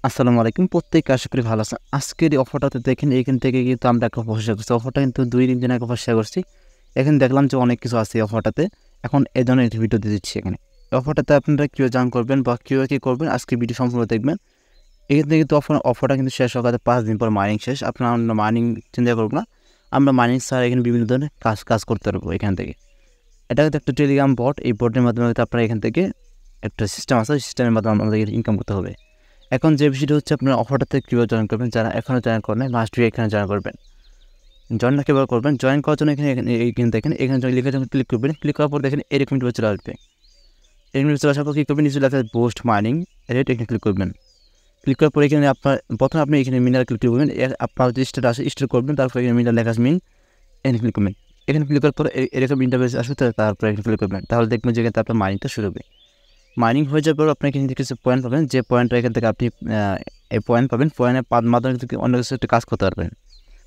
আসসালামু আলাইকুম। প্রত্যেকে আশা করি ভালো আছেন। আজকের এই অফারটাতে দেখেন এইখান থেকে কিন্তু আমরা একটা অফার শেয়ার করছি। অফারটা কিন্তু ২-৩ দিন আগে অফার শেয়ার করছি। এখানে দেখলাম যে অনেক কিছু আছে এই অফারটাতে। এখন এজন্য একটি ভিডিও দিয়ে দিচ্ছি এখানে। এই অফারটাতে আপনারা কীভাবে জয়েন করবেন বা কীভাবে কী করবেন আজকে ভিডিও সম্পূর্ণ দেখবেন। এখান থেকে কিন্তু অফারটা কিন্তু শেষ হওয়ার ৫ দিন পর মাইনিং শেষ। আমরা মাইনিং চিন্তা করব না। আমরা মাইনিং ছাড়া এখানে বিভিন্ন ধরনের কাজ করতে পারবো এখান থেকে। এটা কিন্তু একটা টেলিগ্রাম বট। এই বটের মাধ্যমে কিন্তু আপনারা এখান থেকে একটা সিস্টেম আছে, সিস্টেমের মাধ্যমে আমাদের ইনকাম করতে হবে। এখন যে বিষয়টা হচ্ছে আপনারা অফারটাতে কীভাবে জয়েন করবেন, যারা এখনও জয়েন করেন নাই মাস্ট বি এখানে জয়েন করবেন। জয়েনটা কীভাবে করবেন, জয়েন করার জন্য এখানে দেখেন, এখানে লিখে যখন ক্লিক করবেন, ক্লিক করার পর দেখেন এরকম ইন্টারভিউ চলে আসবে। এরকম চলে আসার পর কী করবেন, নিচে লেখা বুস্ট মাইনিং রেট, এখানে ক্লিক করবেন। ক্লিক করার পর এখানে প্রথমে আপনি এখানে মিনার ক্লিক করবেন। আপনার যে স্টার্ট আসে স্টার্ট করবেন, তারপর এখানে মিনার লেখা মিন, এখানে ক্লিক করবেন। এখানে ক্লিক করার পর এরকম ইন্টারভিউ আসবে, তারপর এখানে ক্লিক করবেন। তাহলে দেখবেন যে এখানে আপনার মাইনিংটা শুরু হবে। মাইনিং হয়ে যাওয়ার পর আপনি এখানে কিছু পয়েন্ট পাবেন, যে পয়েন্টটা এখান থেকে আপনি এই পয়েন্ট পাবেন। পয়েন্টের মাধ্যমে কিন্তু অন্য কিছু একটা কাজ করতে পারবেন,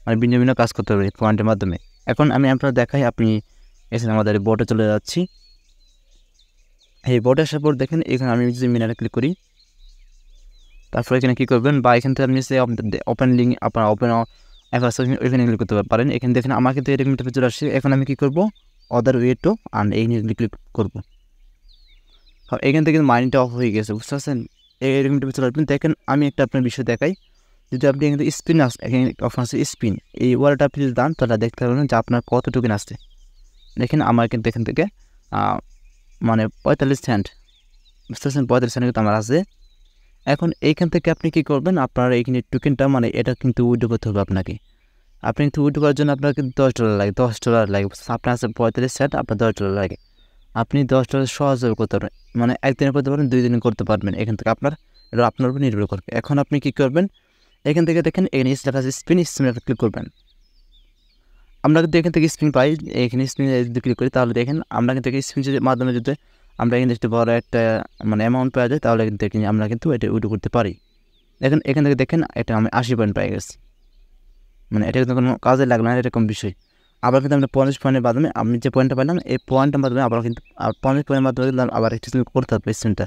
মানে ভিন্ন ভিন্ন কাজ করতে পারবেন পয়েন্টের মাধ্যমে। এখন আমি আপনার দেখাই, আপনি এখানে আমাদের বোর্ডে চলে যাচ্ছি। এই বোর্ডে আসার পর দেখেন এখানে আমি যদি মিনারে ক্লিক করি, তারপর এখানে কী করবেন, বা এখান থেকে আপনি ওপেন লিঙ্ক আপনার ওপেন ওইখানে ক্লিক করতে পারেন। এখানে দেখেন আমার কিন্তু এরকম একটা চলে আসছে। এখন আমি কী করবো, অদার ওয়ে টু আর্ন, এই নিয়ে ক্লিক করবো। এখান থেকে মাইনিংটা অফ হয়ে গেছে, বুঝতে পারছেন। এরকম চলে আসবেন। দেখেন আমি একটা আপনার বিষয় দেখাই। যদি আপনি এখানে স্পিন এখানে অপশন আছে স্পিন, এই ওয়ার্ডটা আপনি যদি দান তাহলে দেখতে পারবেন যে আপনার কত টোকেন আসছে। দেখেন আমার কিন্তু এখান থেকে মানে 45 সেন্ট, বুঝতে পারছেন, 45 সেন্ট কিন্তু আমার আছে। এখন এইখান থেকে আপনি কী করবেন, আপনার এইখানে টোকেনটা মানে এটা কিন্তু উইথড্র করতে হবে আপনাকে। আপনি কিন্তু উইথড্র করার জন্য আপনার কিন্তু $10 লাগে, $10 লাগে। আপনার আছে 45 সেন্ট, আপনার $10 লাগে। আপনি $10 সহজভাবে করতে পারবেন, মানে একদিনে করতে পারেন, 2 দিনে করতে পারবেন। এখান থেকে এটা আপনার উপর নির্ভর করবে। এখন আপনি কী করবেন, এখান থেকে দেখেন এখানে লেখা আছে স্পিনে ক্লিক করবেন। আমরা কিন্তু এখান থেকে স্পিন পাই, এখানে স্পিনে যদি ক্লিক করি তাহলে দেখেন আমরা কিন্তু স্পিনের মাধ্যমে যদি আমরা এখানে একটু বড় একটা মানে অ্যামাউন্ট পাওয়া যায়, তাহলে কিন্তু আমরা কিন্তু এটা উইথড্র করতে পারি। দেখেন এখান থেকে দেখেন এটা আমি 80 পয়েন্ট পেয়ে গেছি, মানে এটা কিন্তু কোনো কাজে লাগলো না, এরকম বিষয়। আবার কিন্তু আমরা 50 পয়েন্টের মাধ্যমে আমি যে পয়েন্টটা পেলাম, এই পয়েন্টের মাধ্যমে আবার কিন্তু 50 পয়েন্টের মাধ্যমে কিন্তু আবার একটু করতে হবে স্পিনটা।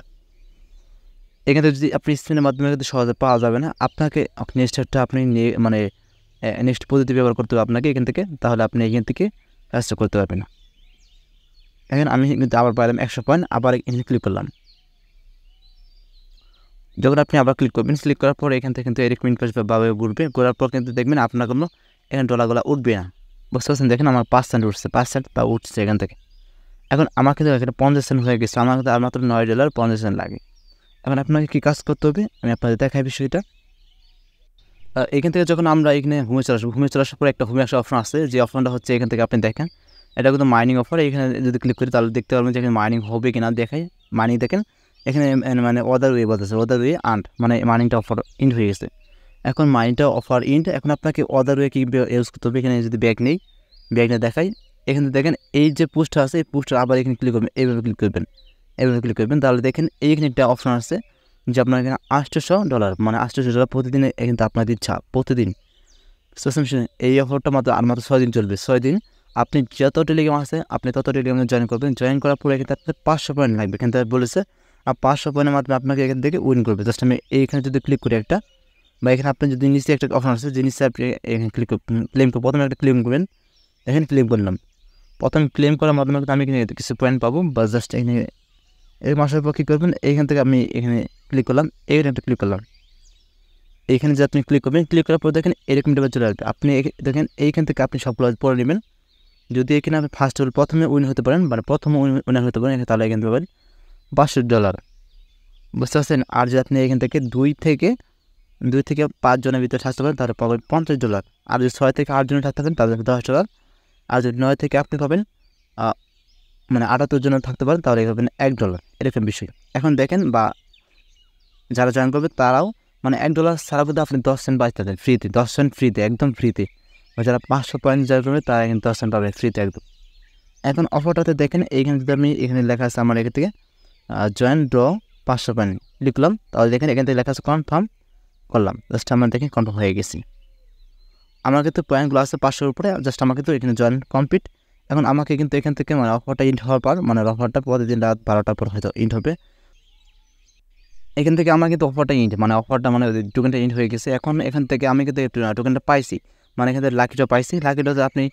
এখান থেকে যদি আপনি স্পিনের মাধ্যমে কিন্তু সহজে পাওয়া যাবে না, আপনাকে নেক্সটটা আপনি মানে নেক্সট পদ্ধতি ব্যবহার করতে হবে আপনাকে এখান থেকে, তাহলে আপনি এখান থেকে কাজটা করতে পারবেন না। এখন আমি কিন্তু আবার পাইলাম 100 পয়েন্ট, আবার এখানে ক্লিক করলাম। যখন আপনি আবার ক্লিক করবেন, ক্লিক করার পর এখান থেকে কিন্তু এরকম ইনভার্সভাবে ঘুরবে, ঘোরার পর কিন্তু দেখবেন আপনার কোনো এখানে ডলারগুলো উঠবে না, বুঝতে পারছেন। দেখেন আমার 5 সেন্ট উঠছে, 5 সেন্ট বা উঠছে এখান থেকে। এখন আমার কিন্তু এখানে 50 সেন্ট হয়ে গেছে, আমার কিন্তু আর মাত্র $9.50 লাগে। এখন আপনাকে কী কাজ করতে হবে আমি আপনাদের দেখাই বিষয়টা। এখান থেকে যখন আমরা এখানে হোমে চলে আসবো, হোমে চলে আসার পর একটা হোমে আসা অপশন আছে, যে অপশনটা হচ্ছে এখান থেকে আপনি দেখেন, এটা কিন্তু মাইনিং অফার। এখানে যদি ক্লিক করি তাহলে দেখতে পারবেন যে এখানে মাইনিং হবে কিনা দেখায়। মাইনিং দেখেন এখানে মানে অদার ওয়ে বলতেছে, অদার ওয়ে আর্ন, মানে মাইনিংটা অফার ইন্ড হয়ে গেছে। এখন মাইনিংটা অফার ইন্ড, এখন আপনাকে অদার ওয়ে কী ইউজ করতে হবে। এখানে যদি ব্যাগ নেই, ব্যাগটা দেখাই। এখানে দেখেন এই যে পোস্টটা আছে, এই পোস্টটা আবার এখানে ক্লিক করবেন, এইভাবে ক্লিক করবেন, এইভাবে ক্লিক করবেন। তাহলে দেখেন এইখানে একটা অপশন আছে যে আপনার এখানে $800, মানে $800 প্রতিদিনে কিন্তু আপনার ইচ্ছা প্রতিদিন। এই অফারটা মাত্র 6 দিন চলবে। 6 দিন আপনি যত টেলিগ্রাম আছে আপনি তত টেলিগ্রামে জয়েন করবেন। জয়েন করার পরে কিন্তু আপনার 500 পয়েন্ট লাগবে। এখান থেকে বলেছে 500 পয়েন্টের মাধ্যমে আপনাকে এখান থেকে উইন করবে। জাস্ট আমি এইখানে যদি ক্লিক করি একটা, বা এখানে আপনি যদি নিচে একটা অপশন আছে যে নিচে আপনি এখানে ক্লেম প্রথমে একটা ক্লেম করবেন। এখানে ক্লেম করলাম, প্রথমে ক্লেম করার মাধ্যমে কিন্তু আমি এখানে কিছু পয়েন্ট পাবো, বা জাস্ট এখানে এই মাসের পর কী করবেন, এইখান থেকে আমি এখানে ক্লিক করলাম, এইখানে একটা ক্লিক করলাম। এইখানে যে আপনি ক্লিক করবেন, ক্লিক করার পর দেখেন এরকম টাইপের চলে আসবে। আপনি দেখেন এইখান থেকে আপনি সবগুলো পড়ে নেবেন। যদি এখানে আপনি প্রথমে উইন হতে পারেন, মানে প্রথমে উইনার হতে পারেন, তাহলে এখানে পাবেন $500, বুঝতে পারছেন। আর যদি আপনি এখান থেকে 2 থেকে 5 জনের ভিতরে থাকতে পারেন তাহলে পাবেন $50। আর যদি 6 থেকে 8 জনে থাকতে পারেন তাহলে $10। আর যদি 9 থেকে আপনি পাবেন মানে 78 জনে থাকতে পারেন তাহলে পাবেন $1, এরকম বিষয়। এখন দেখেন, বা যারা জয়েন করবে তারাও মানে $1 ছাড়া কিন্তু আপনি 10 সেন্ট বাঁচতে পারেন ফ্রিতে, 10 সেন্ট ফ্রিতে, একদম ফ্রিতে। যারা 500 পয়েন্ট জয়েন করবে তারা কিন্তু 10 সেন্ট পাবে ফ্রিতে একদম। এখন অফারটাতে দেখেন এইখানে যদি আমি এখানে লেখা আছে আমার এখান থেকে জয়েন ড্র 500 পয়েন্ট লিখলাম, তাহলে দেখেন এখান থেকে লেখা আছে কনফার্ম করলাম। জাস্ট আমার দেখেন কনফার্ম হয়ে গেছি। আমার কিন্তু পয়েন্টগুলো আছে 500-র উপরে, জাস্ট আমাকে তো এখানে জয়েন কমপ্লিট। এখন আমাকে কিন্তু এখান থেকে মানে অফারটা ইন্ড হওয়ার পর, মানে অফারটা প্রতিদিন রাত 12টার পর হয়তো ইন্ড হবে। এখান থেকে আমার কিন্তু অফারটা ইন্ড মানে অফারটা মানে টোকেনটা ইন্ড হয়ে গেছে। এখন এখান থেকে আমি কিন্তু টোকেনটা পাইছি, মানে এখান থেকে লাকিটা পাইছি। লাকিটাতে আপনি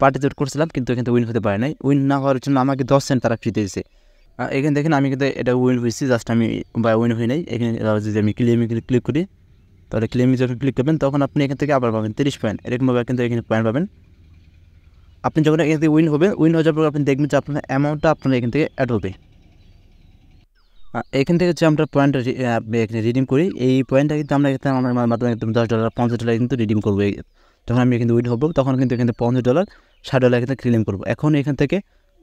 পার্টিসিপেট করছিলাম কিন্তু এখান থেকে উইন হতে পারে নাই। উইন না হওয়ার জন্য আমাকে 10 সেন্ট তারা ফ্রি দিয়েছে। এখানে দেখেন আমি কিন্তু এটা উইন হয়েছি, জাস্ট আমি উইন হই নাই। এখানে যদি আমি ক্লেমে ক্লিক করি, তাহলে ক্লেমে যখন ক্লিক করবেন তখন আপনি এখান থেকে আবার পাবেন 30 পয়েন্ট, এরকমভাবে কিন্তু এখানে পয়েন্ট পাবেন। আপনি যখন এখান থেকে উইন হয়ে যাওয়ার পর আপনি দেখবেন যে আপনার অ্যামাউন্টটা আপনার এখান থেকে অ্যাড হবে। এখান থেকে যে আমরা পয়েন্ট এখানে রিডিম করি, এই পয়েন্টটা কিন্তু আমরা এখানে আমার মাধ্যমে $10 $50 কিন্তু রিডিম করবো। যখন আমি এখানে উইন হবো তখন কিন্তু এখানে $50 $60 এখানে ক্লেম করবো। এখন এখান থেকে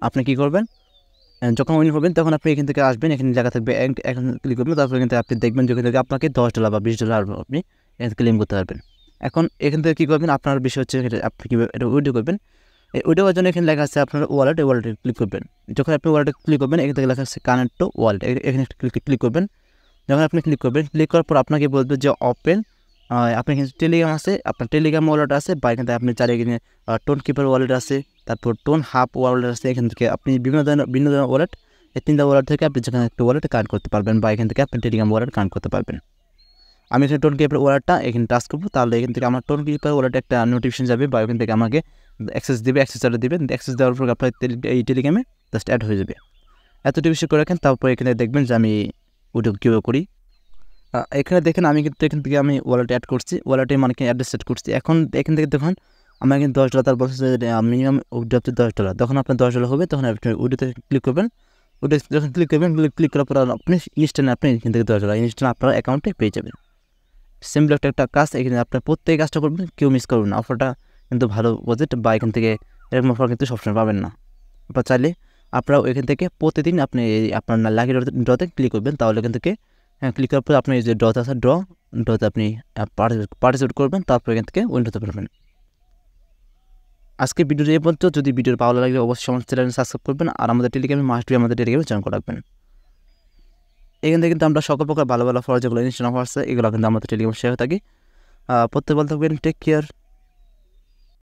আপনি কী করবেন, যখন উইন হবেন তখন আপনি এখান থেকে আসবেন, এখানে লেখা থাকবে এখন ক্লিক করবেন। তারপর এখান থেকে আপনি দেখবেন যে এখান থেকে আপনাকে $10 বা $20 আপনি এখানে ক্লেম করতে পারবেন। এখন এখান থেকে কী করবেন, আপনার বিষয় হচ্ছে আপনি কীভাবে এটা উইড্রো করবেন। এই উইড্রো করার জন্য এখানে লেখা আছে আপনার ওয়ালেট, এই ওয়ালেটে ক্লিক করবেন। যখন আপনি ওয়ালেটে ক্লিক করবেন এখান থেকে লেখা আছে কানেক্ট টু ওয়ালেট, এখানে ক্লিক করবেন। যখন আপনি ক্লিক করবেন, ক্লিক করার পর আপনাকে বলবে যে ওপেন। আপনার এখানে টেলিগ্রাম আছে, আপনার টেলিগ্রাম ওয়ালেট আছে, বা এখান থেকে আপনি চাইলে এখানে টোন কিপার ওয়ালেট আছে, তারপর টোন হাব ওয়ালেট আছে। এখান থেকে আপনি বিভিন্ন ধরনের ওয়ালেট, এই 3টা ওয়ালেট থেকে আপনি যেখানে একটা ওয়ালেটে কানেক্ট করতে পারবেন, বা এখান থেকে আপনি টেলিগ্রাম ওয়ালেট কানেক্ট করতে পারবেন। আমি এখানে টোন কিপার ওয়ালেটটা এখানে টাচ করবো, তাহলে এখান থেকে আমার টোন কিপার ওয়ালেটে একটা নোটিফিকেশন যাবে, বা এখান থেকে আমাকে অ্যাক্সেস দেবে, অ্যাক্সেসটা দেবেন। অ্যাক্সেস দেওয়ার পর আপনার এই টেলিগ্রামে জাস্ট অ্যাড হয়ে যাবে। এতটুকু বিষয় করে রাখেন। তারপর এখানে দেখবেন যে আমি ওটা কীভাবে করি। এখানে দেখেন আমি কিন্তু এখান থেকে আমি ওয়ালেট অ্যাড করছি, ওয়ালেটে মানে কি অ্যাড্রেস সেট করছি। এখন এখান থেকে দেখুন আমার কিন্তু $10 তার বলছে যে মিনিমাম উইথড্র হচ্ছে $10। তখন আপনার $10 হবে, তখন আপনি উইড্রোতে ক্লিক করবেন। ওটা যখন ক্লিক করবেন, ক্লিক করার পর আপনি ইনস্ট্যান্ট আপনি এখান থেকে $10 ইনস্ট্যান্ট আপনার অ্যাকাউন্টে পেয়ে যাবেন। সিম্পল একটা কাজ, এখানে আপনার প্রত্যেক কাজটা করবেন, কেউ মিস করবেন না। অফারটা কিন্তু ভালো বাজেট, বা এখান থেকে এরকম অফার কিন্তু সবসময় পাবেন না। আপনার চাইলে আপনারাও এখান থেকে প্রতিদিন আপনি আপনার লাকি ড্রতে ক্লিক করবেন, তাহলে এখান থেকে ক্লিক করার পর আপনি যে ড্রতে আছে ড্রতে আপনি পার্টিসিপেট করবেন, তারপর এখান থেকে উইন হতে পারবেন। আজকে ভিডিওটি এই পর্যন্ত। যদি ভিডিওর ভালো লাগলে অবশ্যই আমার চ্যানেল সাবস্ক্রাইব করবেন, আর আমাদের টেলিগ্রামে আমাদের টেলিগ্রামে জয়েন করে রাখবেন। এখান থেকে কিন্তু আমরা সকল প্রকার ভালো ভালো অফার যেগুলো ইনস্ট্যান্ট অফার আছে এগুলো কিন্তু আমাদের টেলিগ্রামে শেয়ার হয়ে থাকি। প্রত্যেক ভালো থাকবেন, টেক কেয়ার।